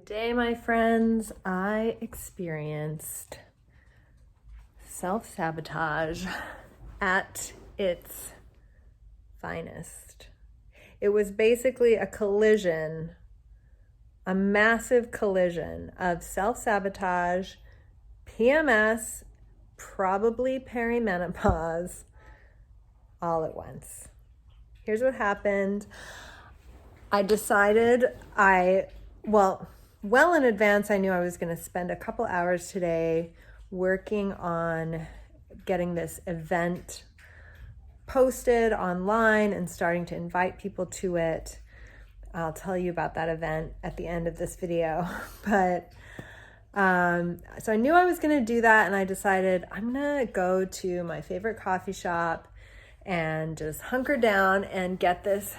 Today, my friends, I experienced self-sabotage at its finest. It was basically a collision, a massive collision of self-sabotage, PMS, probably perimenopause, all at once. Here's what happened. I decided well in advance, I knew I was going to spend a couple hours today working on getting this event posted online and starting to invite people to it. I'll tell you about that event at the end of this video. But so I knew I was going to do that, and I decided I'm going to go to my favorite coffee shop and just hunker down and get this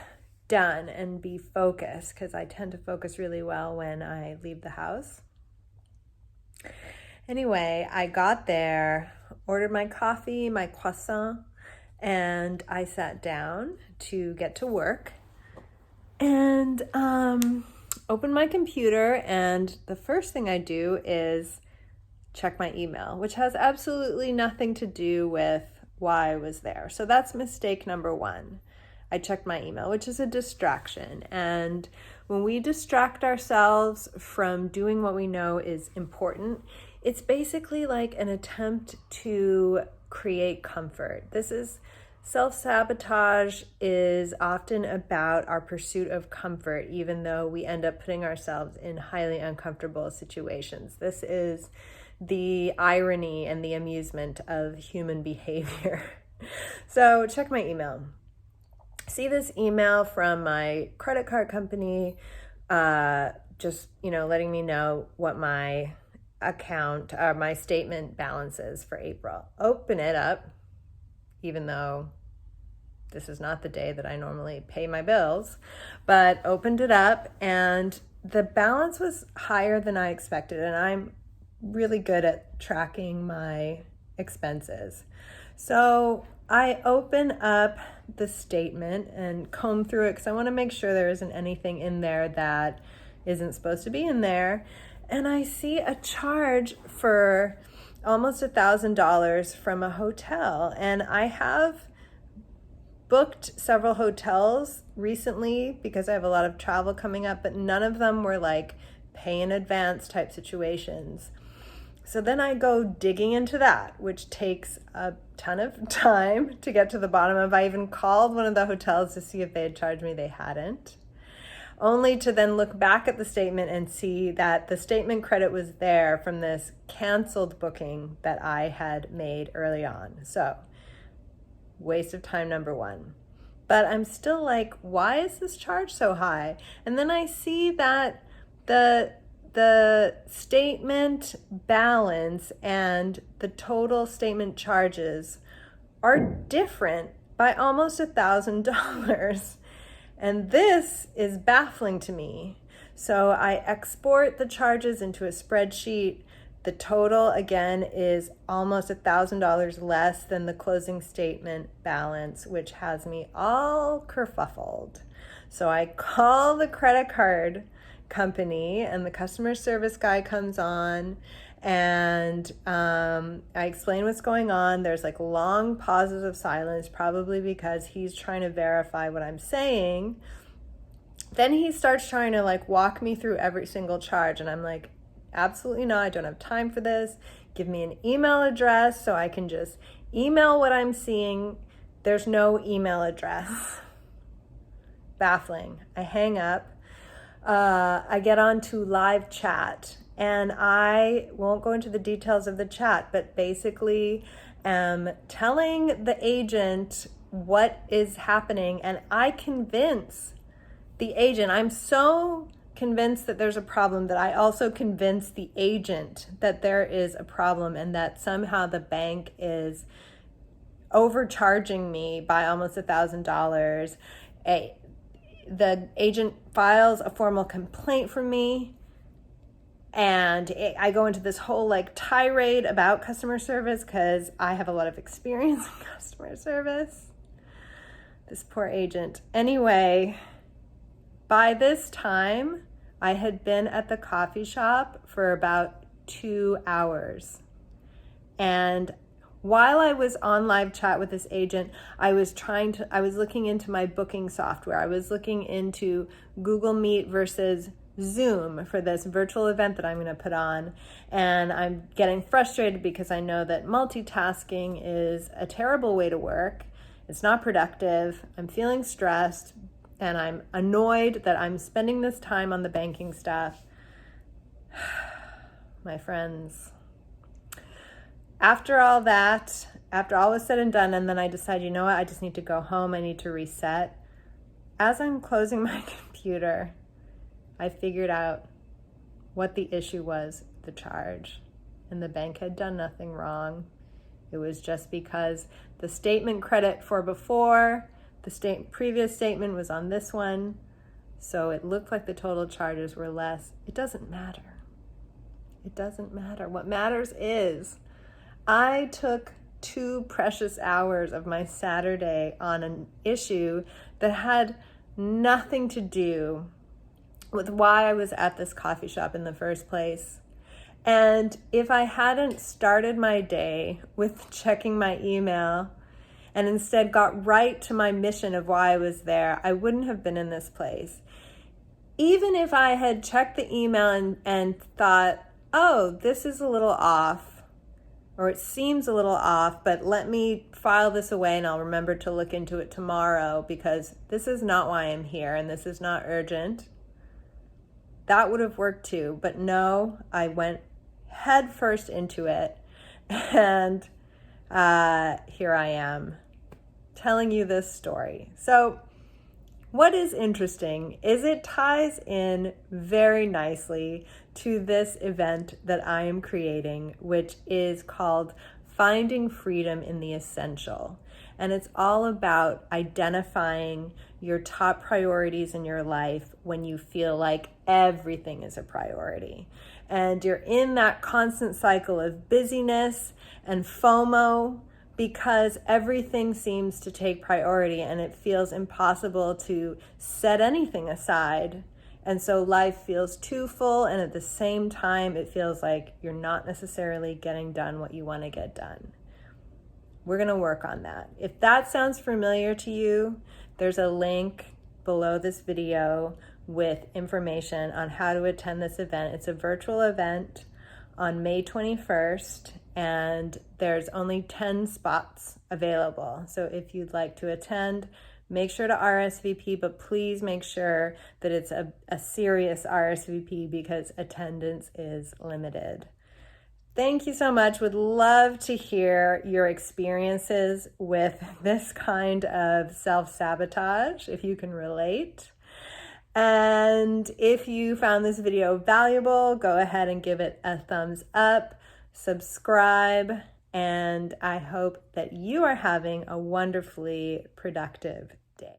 done and be focused, because I tend to focus really well when I leave the house. Anyway, I got there, ordered my coffee, my croissant, and I sat down to get to work and opened my computer, and the first thing I do is check my email, which has absolutely nothing to do with why I was there. So that's mistake number one. I checked my email, which is a distraction. And when we distract ourselves from doing what we know is important, it's basically like an attempt to create comfort. Self-sabotage is often about our pursuit of comfort, even though we end up putting ourselves in highly uncomfortable situations. This is the irony and the amusement of human behavior. So check my email. See this email from my credit card company, just, letting me know what my account or my statement balance is for April. Open it up, even though this is not the day that I normally pay my bills, but opened it up, and the balance was higher than I expected. And I'm really good at tracking my expenses. So I open up the statement and comb through it because I want to make sure there isn't anything in there that isn't supposed to be in there. And I see a charge for almost $1,000 from a hotel. And I have booked several hotels recently because I have a lot of travel coming up, but none of them were like pay in advance type situations. So then I go digging into that, which takes a ton of time to get to the bottom of. I even called one of the hotels to see if they had charged me. They hadn't. Only to then look back at the statement and see that the statement credit was there from this canceled booking that I had made early on. So, waste of time number one. But I'm still like, why is this charge so high? And then I see that the statement balance and the total statement charges are different by almost $1,000. And this is baffling to me. So I export the charges into a spreadsheet. The total, again, is almost $1,000 less than the closing statement balance, which has me all kerfuffled. So I call the credit card company, and the customer service guy comes on, and I explain what's going on. There's like long pauses of silence, probably because he's trying to verify what I'm saying. Then he starts trying to like walk me through every single charge, and I'm like, absolutely not, I don't have time for this. Give me an email address so I can just email what I'm seeing. There's no email address. Baffling. I hang up. I get onto live chat, and I won't go into the details of the chat, but basically am telling the agent what is happening, and I convince the agent. I'm so convinced that there's a problem that I also convince the agent that there is a problem and that somehow the bank is overcharging me by almost $1,000. The agent files a formal complaint for me, and I go into this whole like tirade about customer service because I have a lot of experience in customer service. This poor agent. Anyway, by this time, I had been at the coffee shop for about 2 hours. And while I was on live chat with this agent, I was looking into my booking software. I was looking into Google Meet versus Zoom for this virtual event that I'm going to put on. And I'm getting frustrated because I know that multitasking is a terrible way to work. It's not productive. I'm feeling stressed and I'm annoyed that I'm spending this time on the banking stuff. My friends, after all was said and done, and then I decided, you know what, I just need to go home. I need to reset. As I'm closing my computer, I figured out what the issue was, the charge. And the bank had done nothing wrong. It was just because the statement credit for before, the previous statement was on this one, so it looked like the total charges were less. It doesn't matter. It doesn't matter. What matters is I took 2 precious hours of my Saturday on an issue that had nothing to do with why I was at this coffee shop in the first place. And if I hadn't started my day with checking my email and instead got right to my mission of why I was there, I wouldn't have been in this place. Even if I had checked the email and thought, oh, this is a little off, or it seems a little off, but let me file this away and I'll remember to look into it tomorrow because this is not why I'm here and this is not urgent. That would have worked too, but no, I went head first into it, and here I am telling you this story. So what is interesting is it ties in very nicely to this event that I am creating, which is called Finding Freedom in the Essential. And it's all about identifying your top priorities in your life when you feel like everything is a priority. And you're in that constant cycle of busyness and FOMO because everything seems to take priority and it feels impossible to set anything aside. And so life feels too full, and at the same time, it feels like you're not necessarily getting done what you want to get done. We're going to work on that. If that sounds familiar to you, there's a link below this video with information on how to attend this event. It's a virtual event on May 21st, and there's only 10 spots available. So if you'd like to attend, make sure to RSVP, but please make sure that it's a serious RSVP because attendance is limited. Thank you so much. Would love to hear your experiences with this kind of self-sabotage, if you can relate. And if you found this video valuable, go ahead and give it a thumbs up, subscribe, and I hope that you are having a wonderfully productive day.